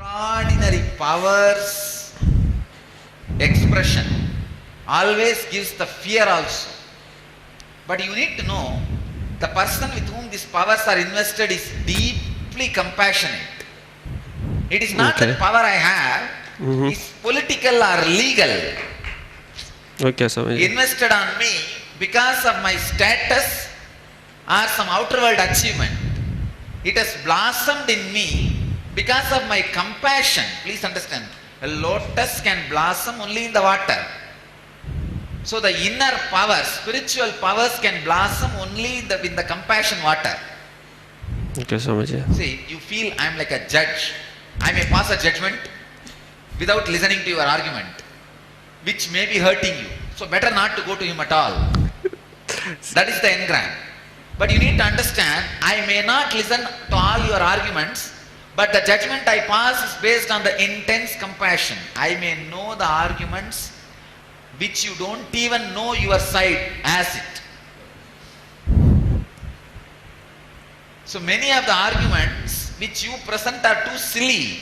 extraordinary powers expression always gives the fear also. But you need to know the person with whom these powers are invested is deeply compassionate. It is not that power I have is political or legal. Okay, Swamiji. Invested on me because of my status or some outer world achievement. It has blossomed in me because of my compassion. Please understand, a lotus can blossom only in the water. So the inner powers, spiritual powers can blossom only in the compassion water. Okay, Swamiji. See, you feel I am like a judge. I may pass a judgment without listening to your argument, which may be hurting you. So better not to go to him at all. That is the engram. But you need to understand, I may not listen to all your arguments, but the judgment I pass is based on the intense compassion. I may know the arguments which you don't even know your side as it. So many of the arguments which you present are too silly.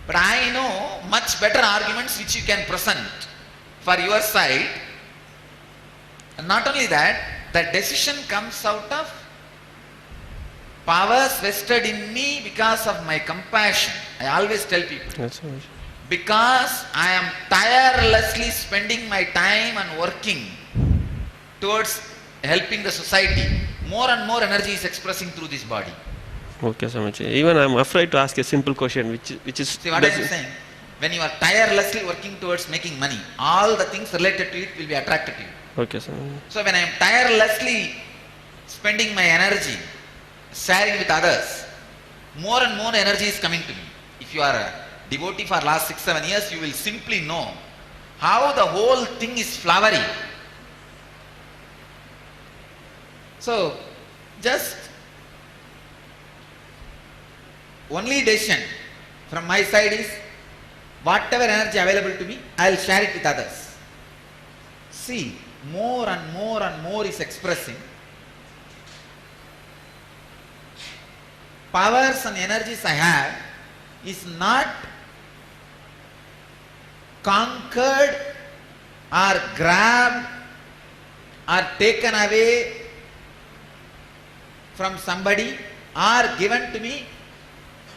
But I know much better arguments which you can present for your side. And not only that, the decision comes out of powers vested in me because of my compassion. I always tell people, Yes, Swamiji. because I am tirelessly spending my time and working towards helping the society, more and more energy is expressing through this body. Okay, Swamiji. Even I am afraid to ask a simple question, which is. See what I am saying? When you are tirelessly working towards making money, all the things related to it will be attracted to you. Okay, Swamiji. So when I am tirelessly spending my energy, sharing with others, more and more energy is coming to me. If you are a devotee for last 6-7 years, you will simply know how the whole thing is flowery. So just only decision from my side is whatever energy available to me, I will share it with others. See, more and more and more is expressing. Powers and energies I have is not conquered or grabbed or taken away from somebody or given to me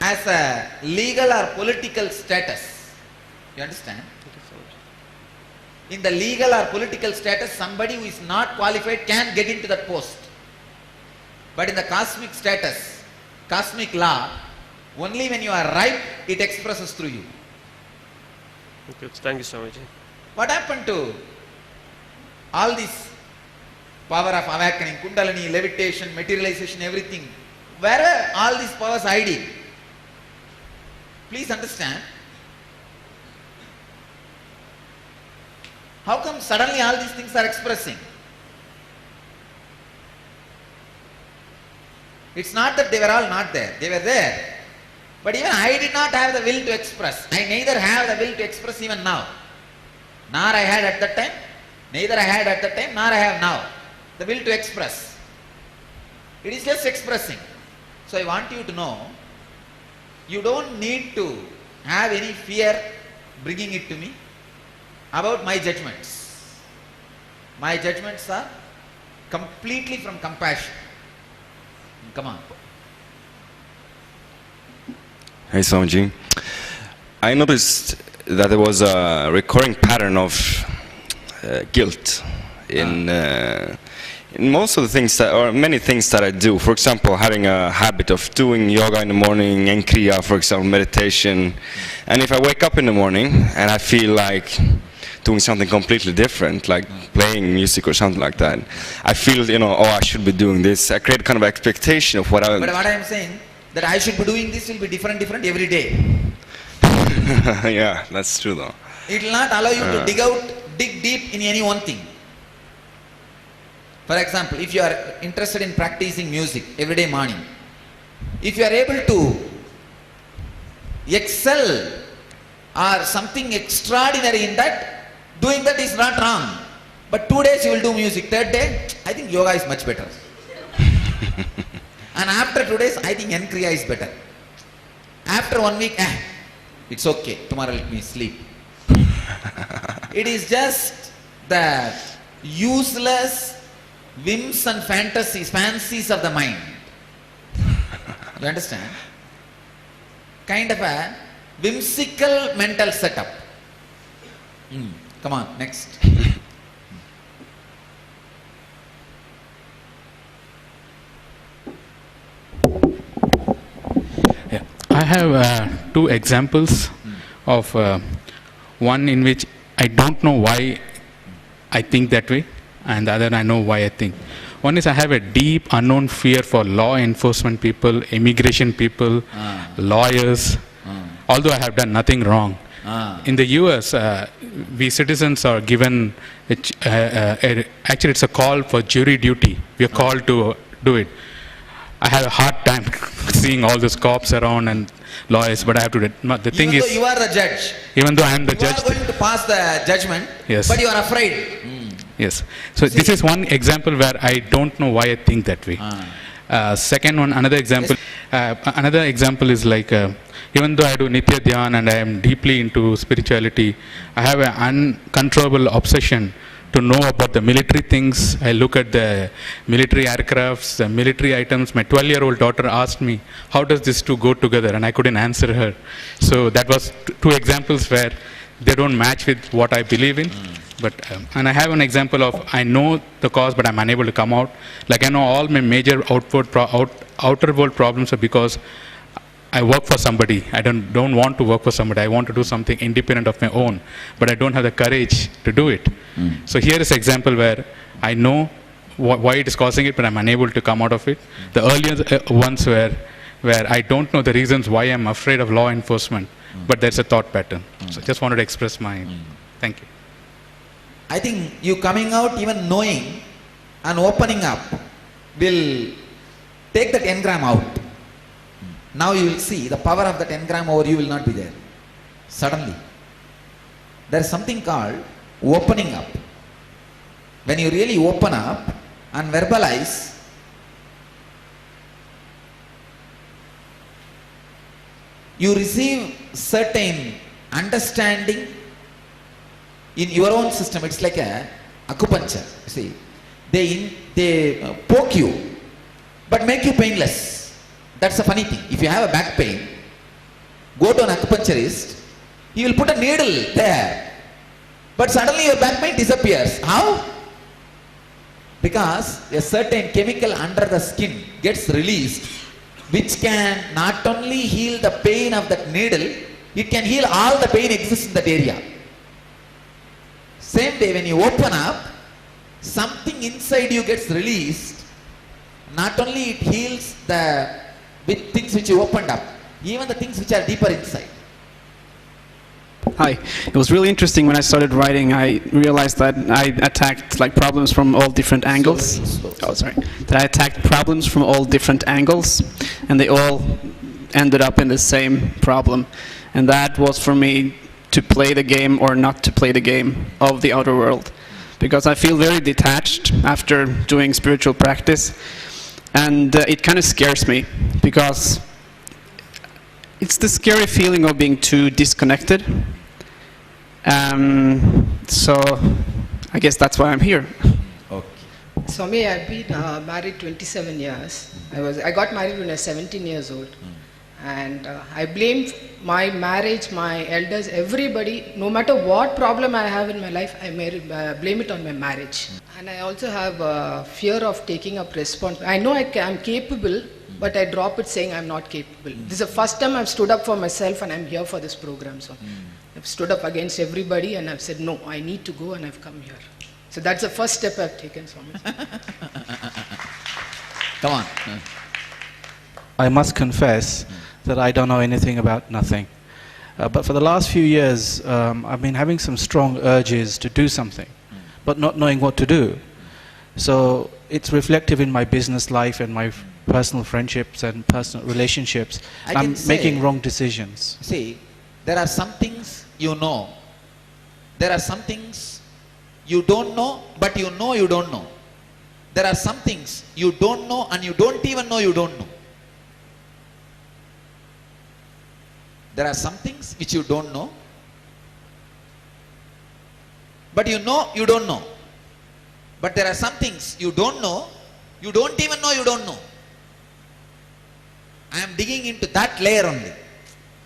as a legal or political status. You understand? In the legal or political status, somebody who is not qualified can get into that post. But in the cosmic status, cosmic law, only when you are ripe, it expresses through you. Okay, thank you, Swamiji. What happened to all this power of awakening, kundalini, levitation, materialization, everything? Where are all these powers hiding? Please understand. How come suddenly all these things are expressing? It's not that they were all not there. They were there. But even I did not have the will to express. I neither have the will to express even now. Nor I had at that time, neither I had at that time, nor I have now the will to express. It is just expressing. So I want you to know, you don't need to have any fear bringing it to me about my judgments. My judgments are completely from compassion. Come on. Hey Swamiji, I noticed that there was a recurring pattern of guilt in most of the things that, or many things that I do. For example, having a habit of doing yoga in the morning and kriya, for example, meditation. And if I wake up in the morning and I feel like doing something completely different, like playing music or something like that, I feel, oh, I should be doing this. I create kind of expectation of what I... But what I am saying, that I should be doing this will be different every day. Yeah, that's true though. It will not allow you to dig deep in any one thing. For example, if you are interested in practicing music every day morning, if you are able to excel or something extraordinary in that, doing that is not wrong. But 2 days you will do music, third day, I think yoga is much better. And after 2 days, I think N-Kriya is better. After 1 week, it's okay, tomorrow let me sleep. It is just the useless whims and fancies of the mind. You understand? Kind of a whimsical mental setup. Come on, next. Yeah. I have two examples of one in which I don't know why I think that way, and the other I know why I think. One is I have a deep unknown fear for law enforcement people, immigration people, lawyers, although I have done nothing wrong. In the US, we citizens are given, actually it's a call for jury duty. We are called to do it. I have a hard time seeing all those cops around and lawyers, but I have to do it. The thing Even is, though you are the judge, even though I am the you judge, are going to pass the judgment, Yes. but you are afraid. yes. So this is one example where I don't know why I think that way. Second one, another example. Another example is like, even though I do Nitya Dhyan and I am deeply into spirituality, I have an uncontrollable obsession to know about the military things. I look at the military aircrafts, the military items. My 12-year-old daughter asked me, how does this two go together? And I couldn't answer her. So that was two examples where they don't match with what I believe in. But and I have an example of I know the cause, but I'm unable to come out. Like I know all my major outer world problems are because I work for somebody. I don't want to work for somebody. I want to do something independent of my own, but I don't have the courage to do it. So here is an example where I know why it is causing it, but I'm unable to come out of it. The earlier ones where I don't know the reasons why I'm afraid of law enforcement, but there's a thought pattern. So I just wanted to express my thank you. I think you coming out, even knowing and opening up, will take that engram out. Now you will see the power of that engram over you will not be there. Suddenly. There is something called opening up. When you really open up and verbalize, you receive certain understanding in your own system. It's like a acupuncture. See, they poke you, but make you painless. That's a funny thing. If you have a back pain, go to an acupuncturist, he will put a needle there, but suddenly your back pain disappears. How? Because a certain chemical under the skin gets released, which can not only heal the pain of that needle, it can heal all the pain exists in that area. Same way, when you open up, something inside you gets released. Not only it heals the things which you opened up, even the things which are deeper inside. Hi. It was really interesting when I started writing. I realized that I attacked like problems from all different angles. Slowly. Oh, sorry. That I attacked problems from all different angles, and they all ended up in the same problem. And that was for me to play the game or not to play the game of the outer world, because I feel very detached after doing spiritual practice, and it kind of scares me because it's the scary feeling of being too disconnected. So I guess that's why I'm here. Okay. Swami, I've been married 27 years. I got married when I was 17 years old. And I blame my marriage, my elders, everybody. No matter what problem I have in my life, I blame it on my marriage. And I also have a fear of taking up responsibility. I know I'm capable, but I drop it saying I'm not capable. This is the first time I've stood up for myself, and I'm here for this program. So I've stood up against everybody, and I've said, no, I need to go, and I've come here. So that's the first step I've taken, Swami. Come on. I must confess that I don't know anything about nothing. But for the last few years, I've been having some strong urges to do something, but not knowing what to do. So it's reflective in my business life and my personal friendships and personal relationships. I can I'm say- making wrong decisions. See, there are some things you know. There are some things you don't know, but you know you don't know. There are some things you don't know and you don't even know you don't know. There are some things which you don't know, but you know you don't know. But there are some things you don't know, you don't even know you don't know. I am digging into that layer only.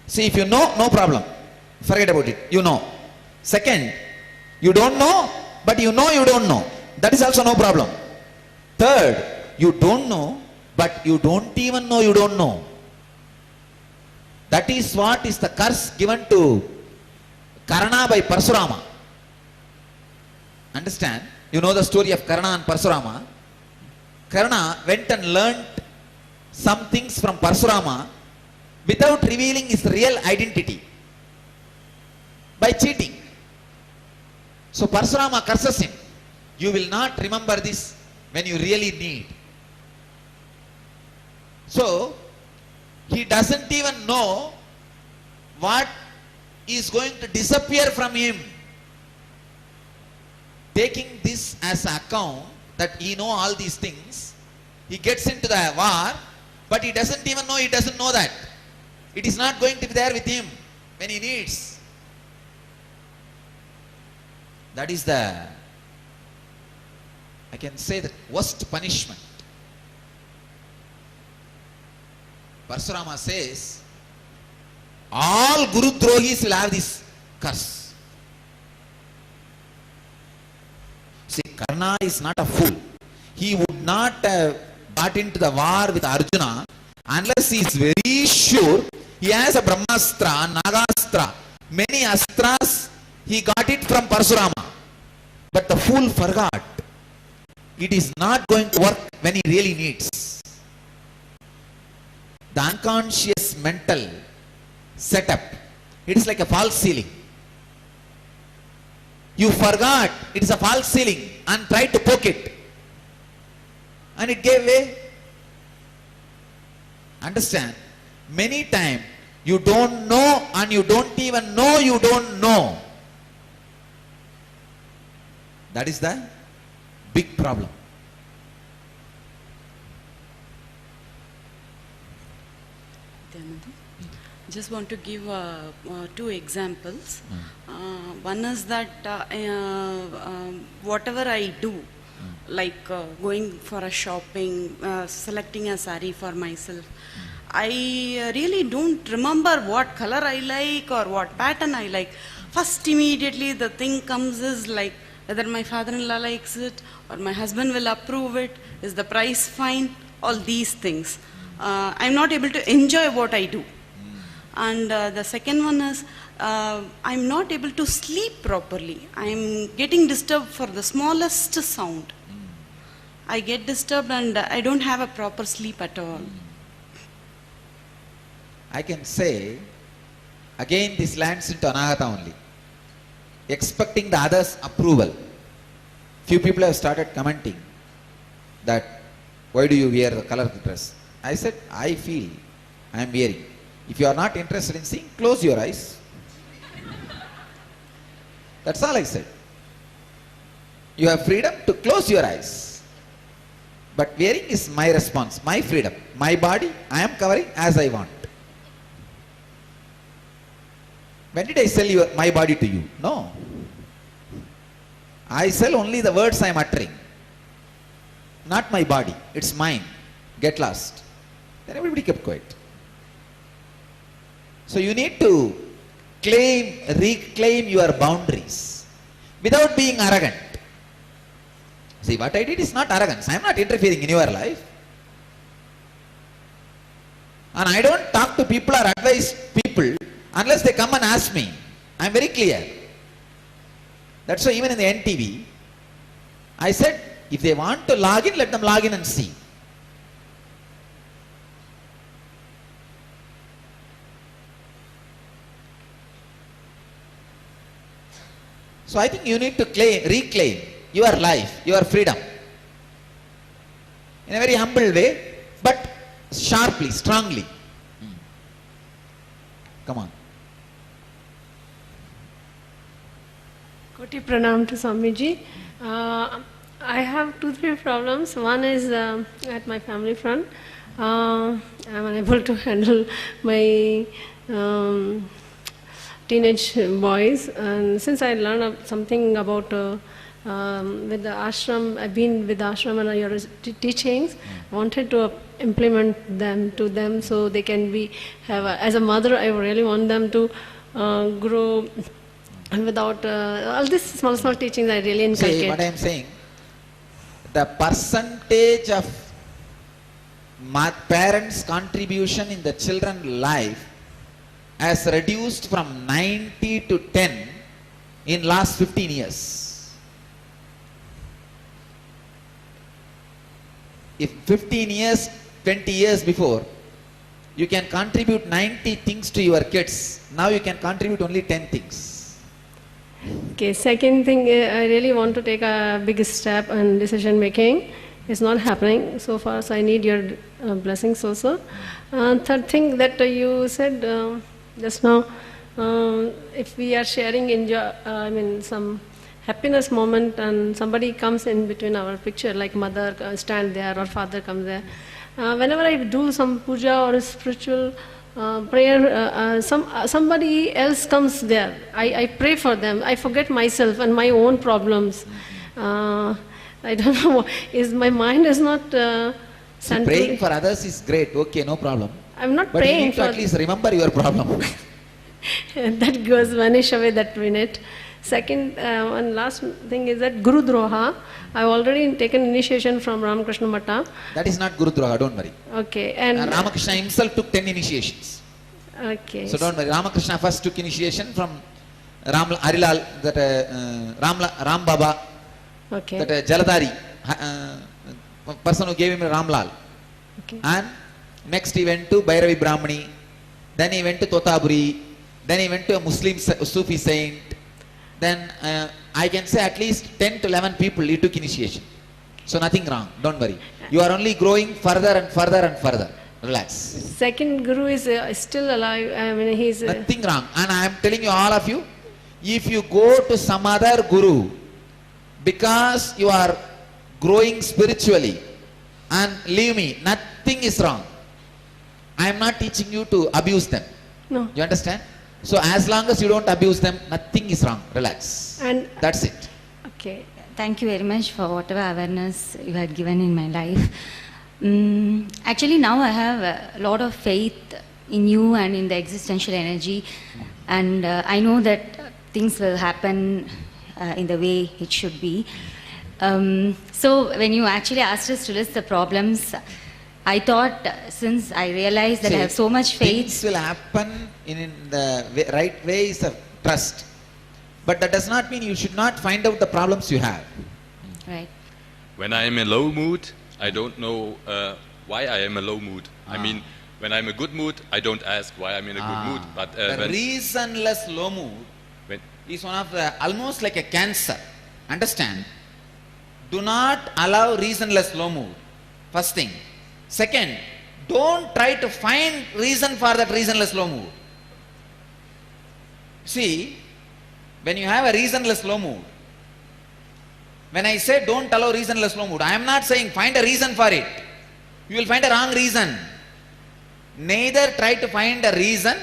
See, if you know, no problem. Forget about it. You know. Second, you don't know, but you know you don't know. That is also no problem. Third, you don't know, but you don't even know you don't know. That is what is the curse given to Karna by Parsurama. Understand? You know the story of Karna and Parsurama. Karna went and learnt some things from Parsurama without revealing his real identity by cheating. So Parsurama curses him. You will not remember this when you really need. So he doesn't even know what is going to disappear from him. Taking this as an account that he know all these things, he gets into the war, but he doesn't even know he doesn't know that. It is not going to be there with him when he needs. That is the, I can say, the worst punishment. Parsurama says, all Guru Drohis will have this curse. See, Karna is not a fool. He would not have got into the war with Arjuna unless he is very sure he has a Brahmastra, Nagastra, many astras. He got it from Parsurama. But the fool forgot. It is not going to work when he really needs. The unconscious mental setup, it is like a false ceiling. You forgot it is a false ceiling and tried to poke it, and it gave way. Understand? Many times you don't know, and you don't even know you don't know. That is the big problem. Just want to give two examples. One is that whatever I do, like going for a shopping, selecting a sari for myself, I really don't remember what color I like or what pattern I like. First, immediately the thing comes is like whether my father-in-law likes it or my husband will approve it, is the price fine, all these things. I'm not able to enjoy what I do. And the second one is, I'm not able to sleep properly. I'm getting disturbed for the smallest sound. I get disturbed and I don't have a proper sleep at all. I can say, again this lands into Anahata only. Expecting the others' approval. Few people have started commenting that, why do you wear the color of the dress? I said, I feel I am wearing. If you are not interested in seeing, close your eyes. That's all I said. You have freedom to close your eyes. But wearing is my response, my freedom, my body, I am covering as I want. When did I sell my body to you? No. I sell only the words I am uttering. Not my body. It's mine. Get lost. Then everybody kept quiet. So you need to reclaim your boundaries without being arrogant. See, what I did is not arrogance. I am not interfering in your life. And I don't talk to people or advise people unless they come and ask me. I am very clear. That's why even in the NTV, I said, if they want to log in, let them log in and see. So I think you need to reclaim your life, your freedom. In a very humble way, but sharply, strongly. Come on. Koti pranam to Swamiji. I have 2-3 problems. One is at my family front. I'm unable to handle my teenage boys. And since I learned something about with the ashram, I've been with the ashram and your teachings, I wanted to implement them to them so they can be, as a mother, I really want them to grow without all these small teachings I really inculcate. See what I am saying, the percentage of parents' contribution in the children's life has reduced from 90 to 10 in last 15 years. If 15 years, 20 years before, you can contribute 90 things to your kids, now you can contribute only 10 things. Okay, second thing, I really want to take a big step in decision making. It's not happening so far, so I need your blessings also. Third thing that you said just now, if we are sharing some happiness moment and somebody comes in between our picture, like mother stand there or father comes there. Whenever I do some puja or spiritual prayer, somebody else comes there. I pray for them. I forget myself and my own problems. I don't know, my mind is not centered. Praying for others is great, okay, no problem. I'm not but praying you need to for... at least remember your problem. That goes vanish away that minute. Second, one last thing is that Guru Droha. I've already taken initiation from Ramakrishna Mata. That is not Guru Droha, don't worry. Okay. And Ramakrishna himself took 10 initiations. Okay. So don't worry, Ramakrishna first took initiation from Harilal, Ram Baba, okay. that Jaladhari, person who gave him Ramlal. Okay. And next he went to Bhairavi Brahmani, then he went to Totaburi, then he went to a Muslim Sufi saint, then I can say at least 10 to 11 people he took initiation. So nothing wrong, don't worry. You are only growing further and further and further. Relax. Second Guru is still alive. I mean, he's... Nothing wrong. And I am telling you, all of you, if you go to some other Guru, because you are growing spiritually, and leave me, nothing is wrong. I am not teaching you to abuse them. No. You understand? So as long as you don't abuse them, nothing is wrong. Relax. And that's it. Okay. Thank you very much for whatever awareness you had given in my life. Actually, now I have a lot of faith in you and in the existential energy, and I know that things will happen in the way it should be. So when you actually asked us to list the problems, I thought, since I realized that I have so much faith... Things will happen in the right ways of trust. But that does not mean you should not find out the problems you have. Right. When I am in low mood, I don't know why I am in a low mood. I mean, when I'm in a good mood, I don't ask why I'm in a good mood. But the reasonless low mood is one of the, almost like a cancer. Understand? Do not allow reasonless low mood. First thing. Second, don't try to find reason for that reasonless low mood. See, when you have a reasonless low mood, when I say don't allow reasonless low mood, I am not saying find a reason for it. You will find a wrong reason. Neither try to find a reason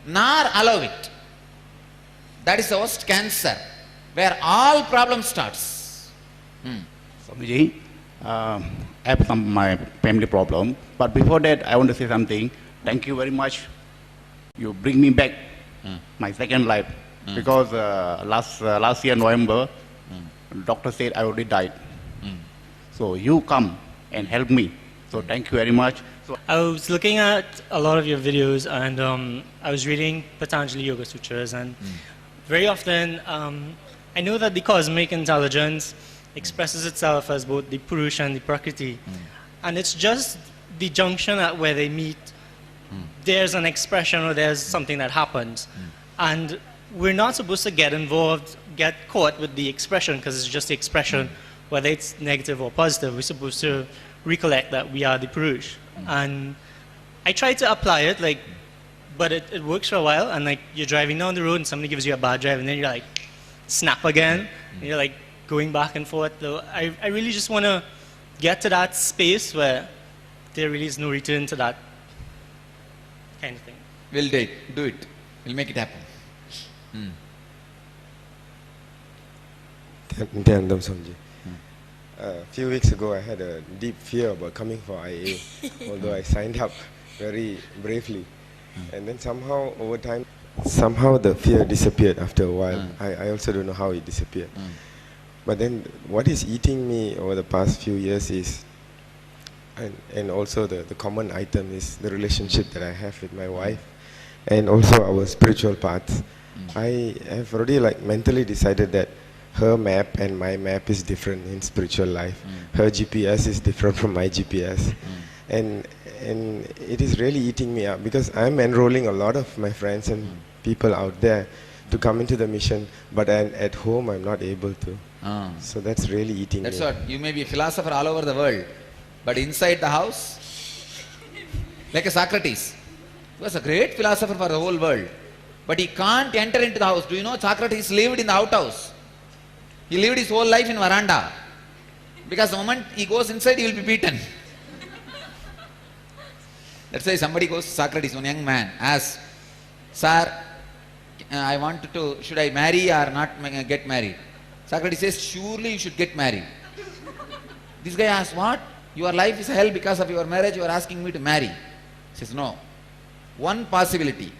nor allow it. That is the worst cancer, where all problems starts. Swamiji, I have my family problem, but before that I want to say something. Thank you very much. You bring me back my second life, because last year November, doctor said I already died. So you come and help me. So thank you very much. So I was looking at a lot of your videos, and I was reading Patanjali Yoga Sutras, and very often I know that the cosmic intelligence expresses itself as both the Purusha and the Prakriti, and it's just the junction at where they meet. There's an expression or there's something that happens, and we're not supposed to get involved, get caught with the expression, because it's just the expression, whether it's negative or positive. We're supposed to recollect that we are the Purush. And I try to apply it, but it works for a while, and you're driving down the road and somebody gives you a bad drive, and then you're like, snap again, and you're like going back and forth. So I really just want to get to that space where there really is no return to that kind of thing. We'll do it. Do it. We'll make it happen. Dhyandam Swamiji. A few weeks ago, I had a deep fear about coming for IA, although I signed up very bravely. And then somehow, over time, somehow the fear disappeared after a while. I also don't know how it disappeared. But then what is eating me over the past few years is, and also the common item is the relationship that I have with my wife, and also our spiritual paths. I have already mentally decided that her map and my map is different in spiritual life. Her GPS is different from my GPS. And it is really eating me up because I'm enrolling a lot of my friends and people out there to come into the mission, but at home I'm not able to. So that's really eating That's me. what. You may be a philosopher all over the world, but inside the house, like a Socrates. He was a great philosopher for the whole world, but he can't enter into the house. Do you know Socrates lived in the outhouse? He lived his whole life in veranda, because the moment he goes inside, he will be beaten. Let's say somebody goes to Socrates, one young man, asks, "Sir, I want to, should I marry or not get married?" Socrates says, "Surely you should get married." This guy asks, "What? Your life is hell because of your marriage, you are asking me to marry?" He says, "No. One possibility.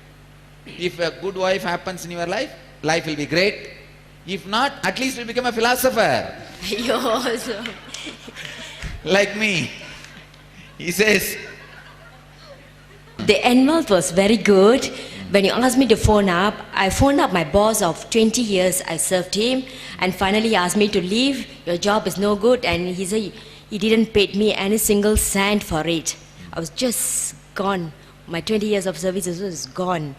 If a good wife happens in your life, life will be great. If not, at least you'll become a philosopher." Like me. He says, the envelope was very good. When you asked me to phone up, I phoned up my boss of 20 years. I served him and finally he asked me to leave. Your job is no good. And he said he didn't pay me any single cent for it. I was just gone. My 20 years of service was gone.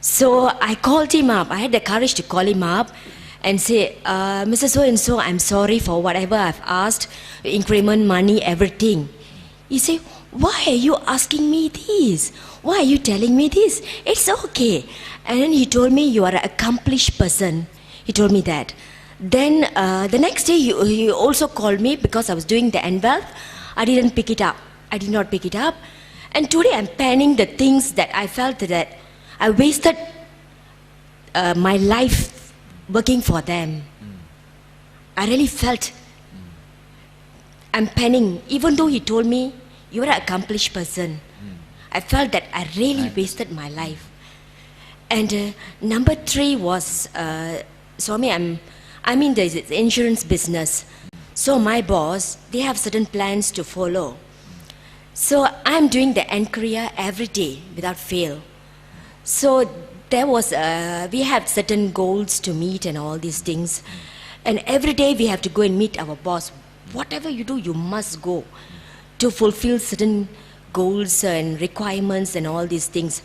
So I called him up. I had the courage to call him up and say, "Mr. So-and-so, I'm sorry for whatever I've asked, increment money, everything." He said, "Why are you asking me this? Why are you telling me this? It's okay." And then he told me, "You are an accomplished person." He told me that. Then the next day he also called me because I was doing the envelope. I didn't pick it up. I did not pick it up. And today I'm planning the things that I felt that I wasted my life working for them. I really felt I'm penning, even though he told me, "You're an accomplished person." I felt that I really wasted my life. And number 3 was, Swami, I'm in the insurance business. So my boss, they have certain plans to follow. So I'm doing the enquiry every day without fail. So there was, we have certain goals to meet and all these things. And every day we have to go and meet our boss. Whatever you do, you must go to fulfill certain goals and requirements and all these things.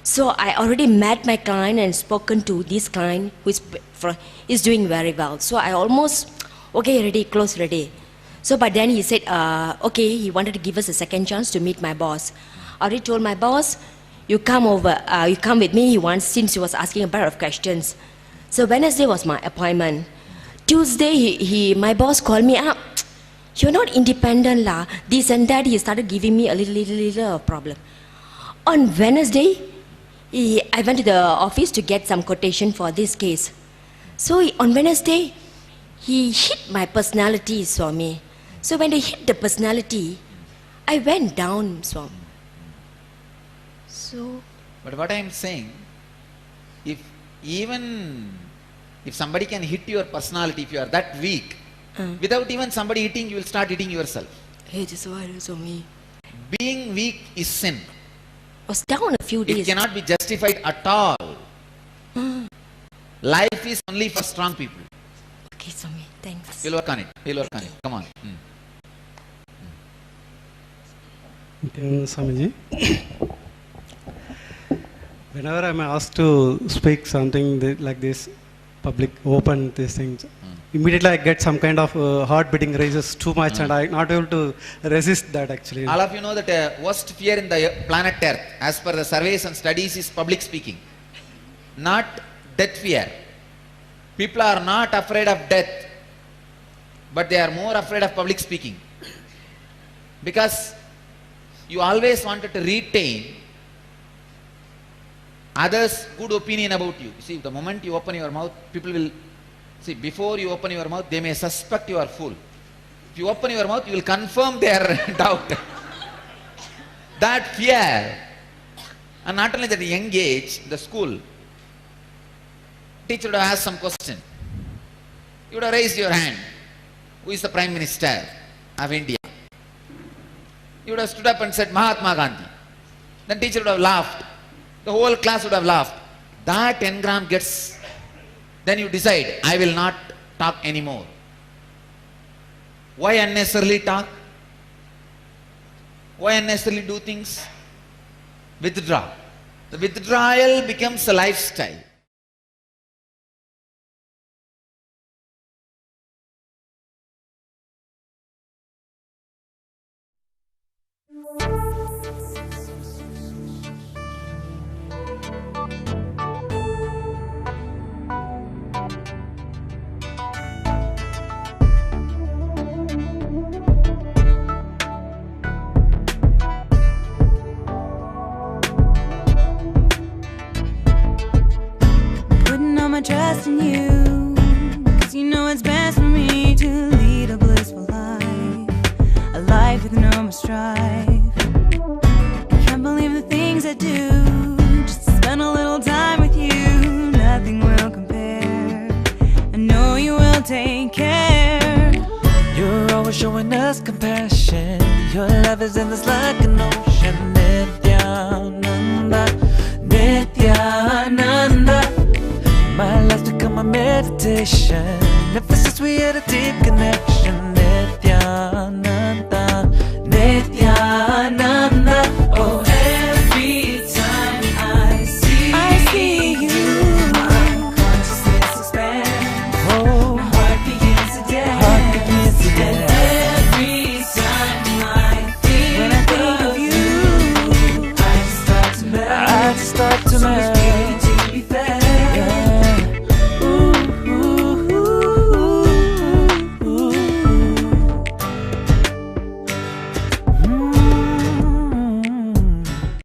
So I already met my client and spoken to this client who is doing very well. So I almost, okay, ready, close, ready. So but then he said, okay, he wanted to give us a second chance to meet my boss. I already told my boss, you come over, you come with me once, since he was asking a pair of questions. So Wednesday was my appointment. Tuesday, my boss called me up. "You're not independent lah, this and that." He started giving me a little problem. On Wednesday, I went to the office to get some quotation for this case. So on Wednesday, he hit my personality, Swami. So when they hit the personality, I went down, Swami. So. But what I am saying, if somebody can hit your personality, if you are that weak, without even somebody hitting, you will start hitting yourself. Hey, this is why Swami. Being weak is sin. I was down a few days. It cannot be justified at all. Life is only for strong people. Okay, Swami, thanks. We'll work on it. We'll work on it. Come on. Swamiji, whenever I'm asked to speak something like this, public, open these things, immediately I get some kind of heart beating raises too much and I'm not able to resist that actually. All of you know that worst fear in the planet Earth, as per the surveys and studies, is public speaking. Not death fear. People are not afraid of death, but they are more afraid of public speaking. Because you always wanted to retain others' good opinion about you. See, the moment you open your mouth, people will, see, before you open your mouth, they may suspect you are fool. If you open your mouth, you will confirm their doubt. That fear, and not only that, at a young age, the school, teacher would have asked some question. You would have raised your hand. Who is the Prime Minister of India? You would have stood up and said, Mahatma Gandhi. Then teacher would have laughed. The whole class would have laughed. That engram gets, then you decide, I will not talk anymore. Why unnecessarily talk? Why unnecessarily do things? Withdraw. The withdrawal becomes a lifestyle. Trust in you, 'cause you know it's best for me to lead a blissful life, a life with no more strife. I can't believe the things I do, just to spend a little time with you. Nothing will compare, I know you will take care. You're always showing us compassion, your love is endless like an ocean. Nityananda, Nityananda, my life's become a meditation. Ever since we had a deep connection.